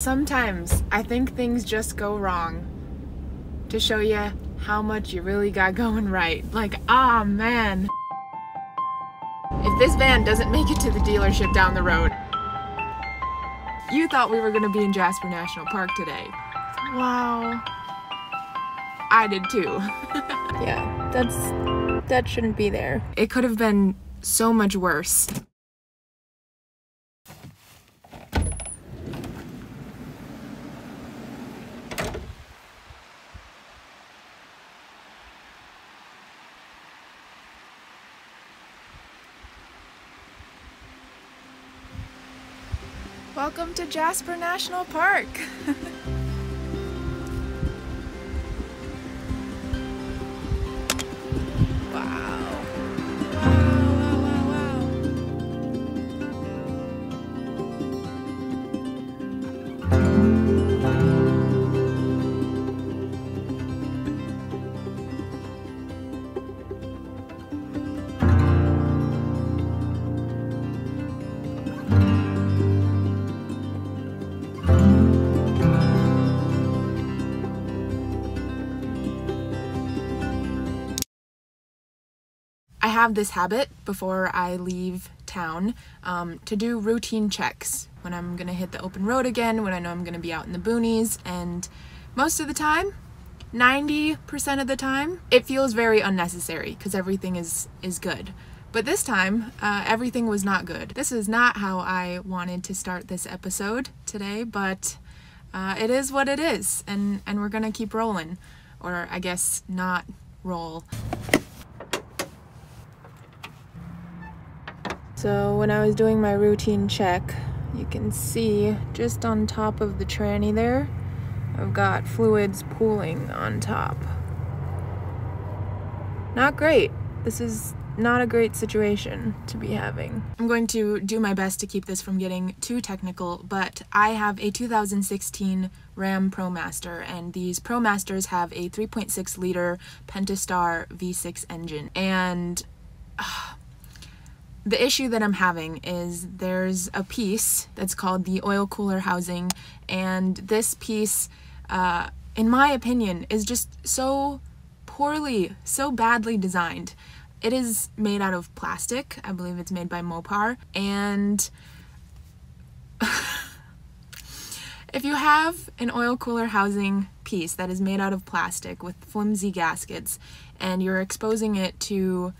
Sometimes I think things just go wrong to show you how much you really got going right. Like, ah, man. If this van doesn't make it to the dealership down the road, you thought we were gonna be in Jasper National Park today. Wow. I did too. Yeah, that shouldn't be there. It could have been so much worse. Welcome to Jasper National Park. I have this habit before I leave town to do routine checks when I'm gonna hit the open road again, when I know I'm gonna be out in the boonies, and most of the time, 90% of the time, it feels very unnecessary because everything is good. But this time, everything was not good. This is not how I wanted to start this episode today, but it is what it is, and we're gonna keep rolling, or I guess not roll. So when I was doing my routine check, you can see just on top of the tranny there, I've got fluids pooling on top. Not great. This is not a great situation to be having. I'm going to do my best to keep this from getting too technical, but I have a 2016 Ram ProMaster, and these ProMasters have a 3.6 liter Pentastar V6 engine, and the issue that I'm having is there's a piece that's called the oil cooler housing, and this piece, in my opinion, is just so badly designed. It is made out of plastic. I believe it's made by Mopar, and if you have an oil cooler housing piece that is made out of plastic with flimsy gaskets, and you're exposing it to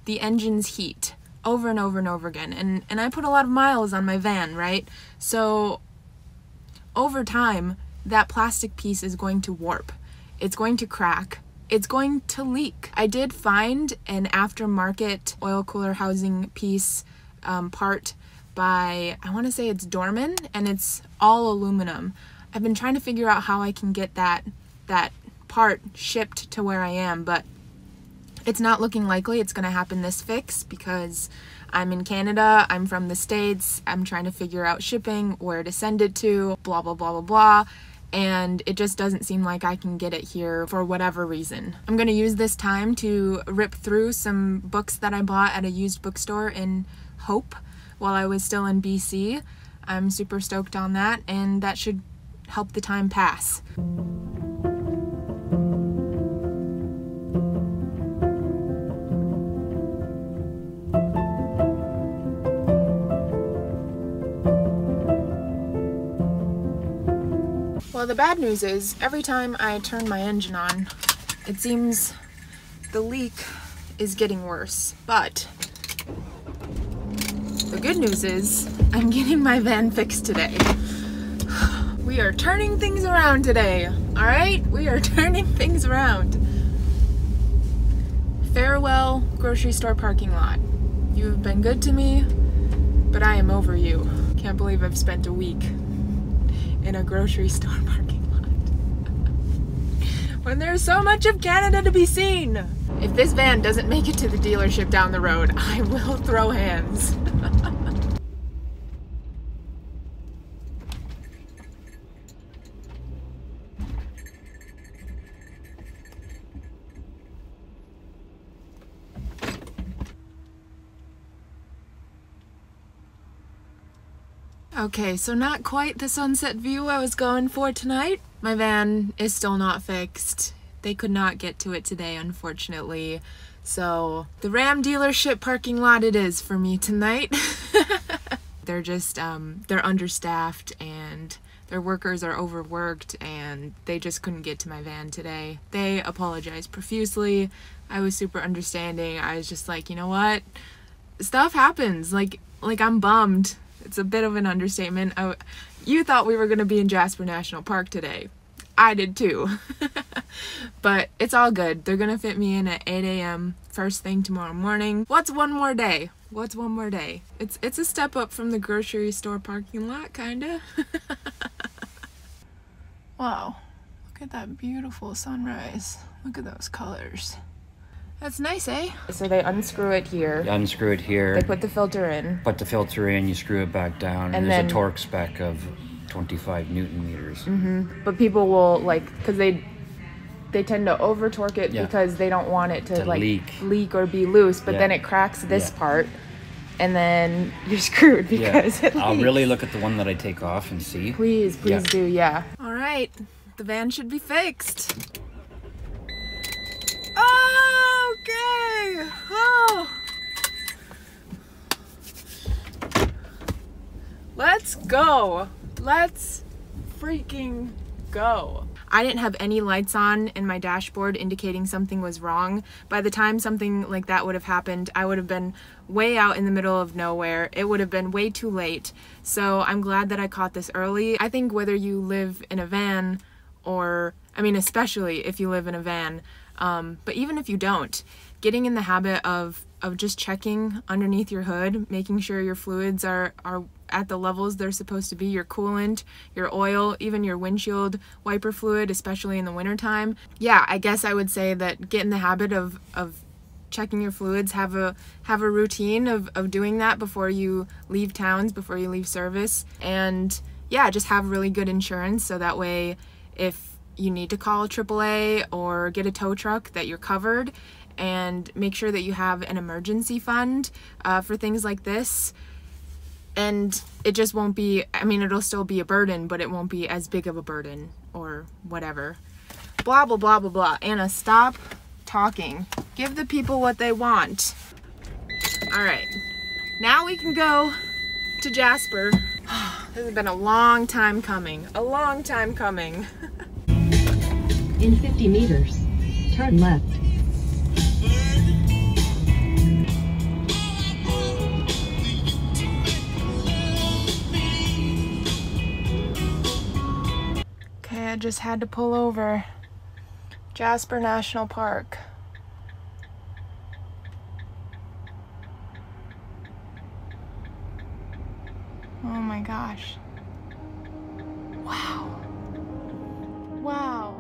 the engine's heat over and over and over again, and I put a lot of miles on my van, right? So over time, that plastic piece is going to warp. It's going to crack. It's going to leak. I did find an aftermarket oil cooler housing piece part by, I want to say it's Dorman, and it's all aluminum. I've been trying to figure out how I can get that part shipped to where I am, but it's not looking likely it's gonna happen this fix because I'm in Canada, I'm from the States, I'm trying to figure out shipping, where to send it to, blah, blah, blah, blah, blah, and it just doesn't seem like I can get it here for whatever reason. I'm gonna use this time to rip through some books that I bought at a used bookstore in Hope while I was still in BC. I'm super stoked on that, and that should help the time pass. Well, the bad news is, every time I turn my engine on, it seems the leak is getting worse. But the good news is, I'm getting my van fixed today. We are turning things around today, all right? We are turning things around. Farewell, grocery store parking lot. You have been good to me, but I am over you. Can't believe I've spent a week in a grocery store parking lot when there's so much of Canada to be seen. If this van doesn't make it to the dealership down the road, I will throw hands. Okay, so not quite the sunset view I was going for tonight. My van is still not fixed. They could not get to it today, unfortunately. So the Ram dealership parking lot it is for me tonight. They're just, they're understaffed and their workers are overworked and they just couldn't get to my van today. They apologized profusely. I was super understanding. I was just like, you know what? Stuff happens. Like I'm bummed. It's a bit of an understatement. You thought we were going to be in Jasper National Park today. I did too. But it's all good. They're going to fit me in at 8 a.m. first thing tomorrow morning. What's one more day? What's one more day? It's a step up from the grocery store parking lot, kinda. Wow. Look at that beautiful sunrise. Look at those colors. That's nice, eh? So they unscrew it here. You unscrew it here. They put the filter in. Put the filter in, you screw it back down, and there's a torque spec of 25 Newton meters. But people will, like, because they tend to over torque it because they don't want it to like leak or be loose, but then it cracks this part and then you're screwed because it leaks. I'll really look at the one that I take off and see. Please do, all right, the van should be fixed. Okay. Let's go. Let's freaking go. I didn't have any lights on in my dashboard indicating something was wrong. By the time something like that would have happened, I would have been way out in the middle of nowhere. It would have been way too late. So I'm glad that I caught this early. I think whether you live in a van or, I mean, especially if you live in a van, but even if you don't, getting in the habit of just checking underneath your hood, making sure your fluids are at the levels they're supposed to be, your coolant, your oil, even your windshield wiper fluid, especially in the wintertime. Yeah, I guess I would say that get in the habit of checking your fluids, have a routine of doing that before you leave towns, before you leave service, and yeah, just have really good insurance so that way if you need to call AAA or get a tow truck that you're covered, and make sure that you have an emergency fund for things like this. And it just won't be, I mean, it'll still be a burden, but it won't be as big of a burden or whatever. Blah, blah, blah, blah, blah. Anna, stop talking. Give the people what they want. All right, now we can go to Jasper. This has been a long time coming. A long time coming. In 50 meters, turn left. I just had to pull over. Jasper National Park. Oh my gosh. Wow. Wow.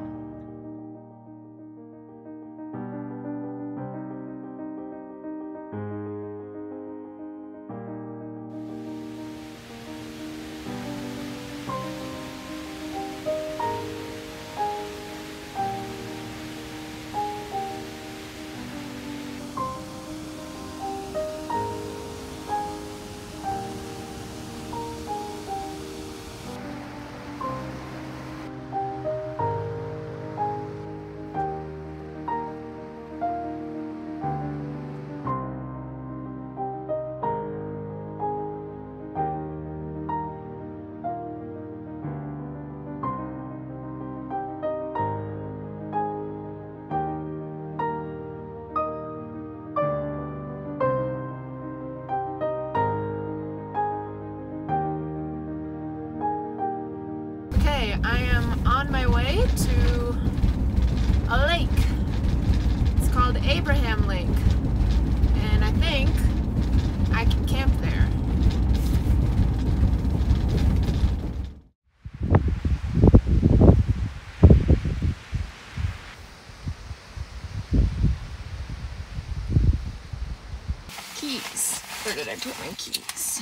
I am on my way to a lake. It's called Abraham Lake, and I think I can camp there. Keys. Where did I put my keys?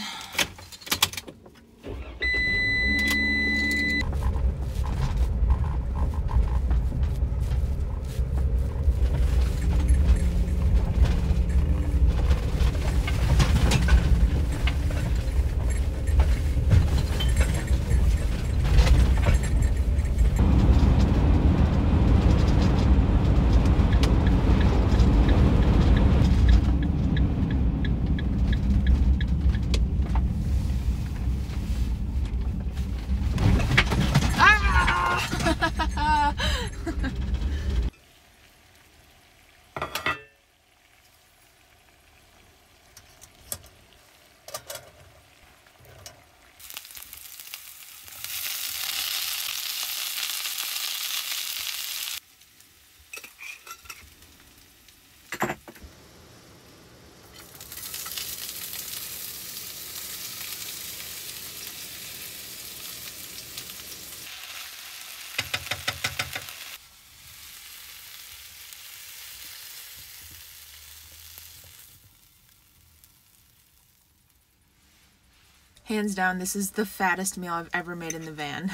Hands down, this is the fattest meal I've ever made in the van.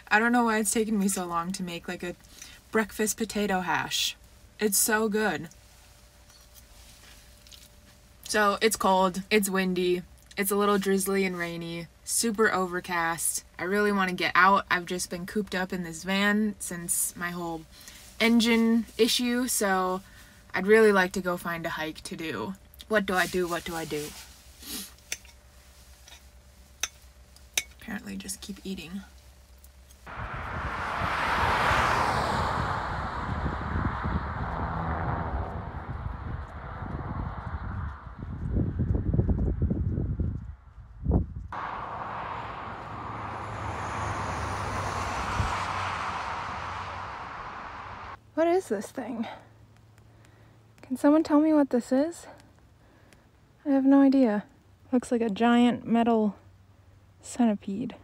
I don't know why it's taken me so long to make like a breakfast potato hash. It's so good. So it's cold, it's windy, it's a little drizzly and rainy, super overcast. I really want to get out. I've just been cooped up in this van since my whole engine issue, so I'd really like to go find a hike to do. What do I do? What do I do? Apparently just keep eating. What is this thing? Can someone tell me what this is? I have no idea. Looks like a giant metal centipede.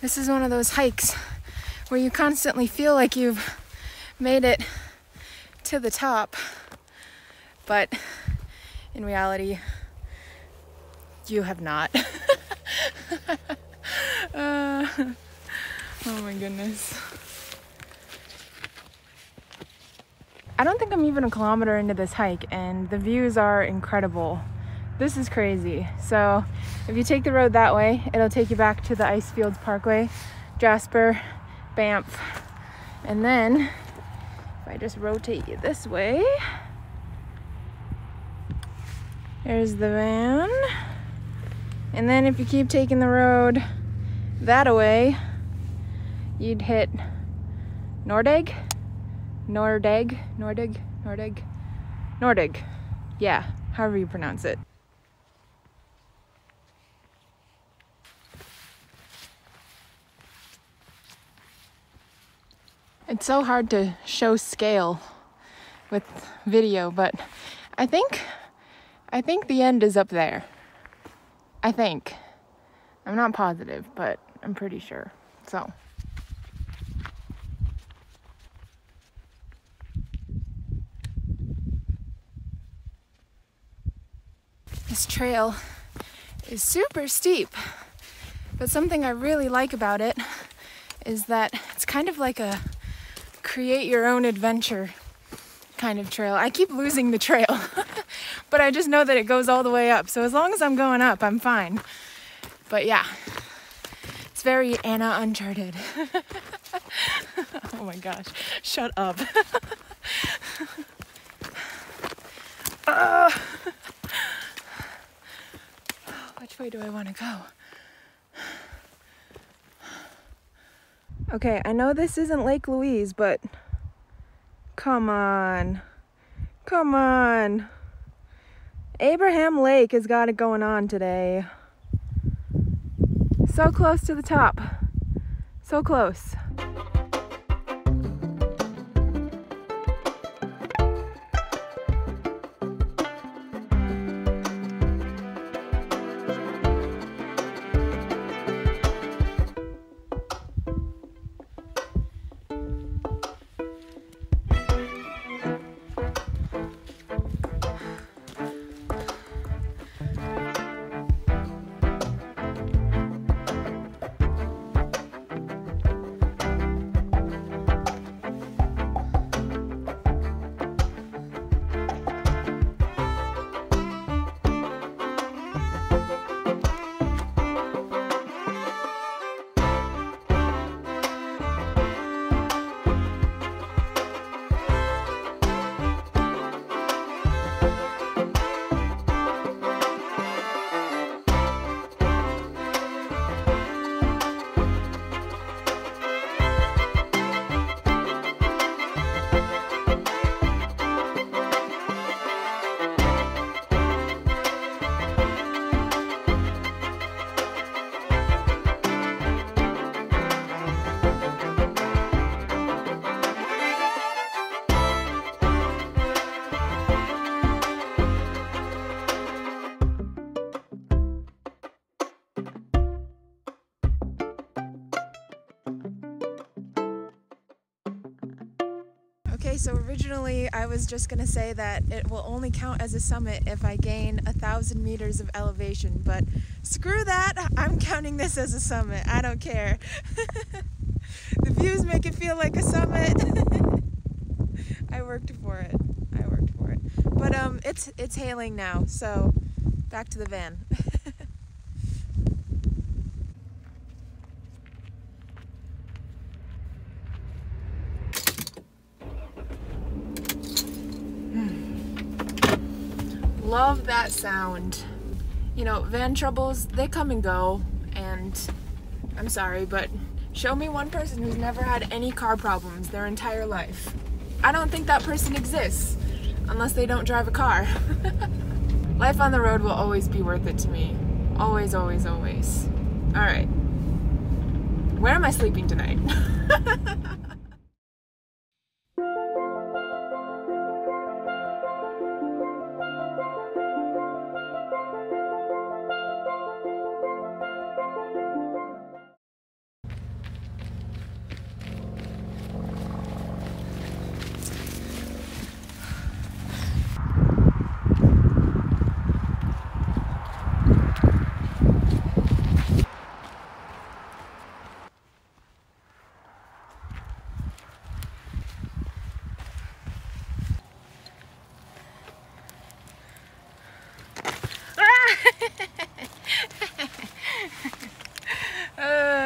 This is one of those hikes where you constantly feel like you've made it to the top, but in reality, you have not. Oh my goodness. I don't think I'm even a kilometer into this hike and the views are incredible. This is crazy. So if you take the road that way, it'll take you back to the Icefields Parkway, Jasper, Banff. And then if I just rotate you this way, there's the van. And then if you keep taking the road that way, you'd hit Nordig. Yeah, however you pronounce it. It's so hard to show scale with video, but I think the end is up there. I think. I'm not positive, but I'm pretty sure. So. This trail is super steep, but something I really like about it is that it's kind of like a create your own adventure kind of trail. I keep losing the trail, but I just know that it goes all the way up. So as long as I'm going up, I'm fine. But yeah, it's very Anna Uncharted. Oh my gosh, shut up. Which way do I want to go? Okay, I know this isn't Lake Louise, but come on. Come on. Abraham Lake has got it going on today. So close to the top. So close. Okay, so originally I was just gonna say that it will only count as a summit if I gain 1,000 meters of elevation, but screw that, I'm counting this as a summit. I don't care. The views make it feel like a summit. I worked for it. But it's hailing now, so back to the van. Love that sound. You know, van troubles, they come and go, and I'm sorry, but show me one person who's never had any car problems their entire life. I don't think that person exists, unless they don't drive a car. Life on the road will always be worth it to me. Always, always, always. All right. Where am I sleeping tonight?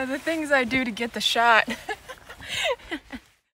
The things I do to get the shot.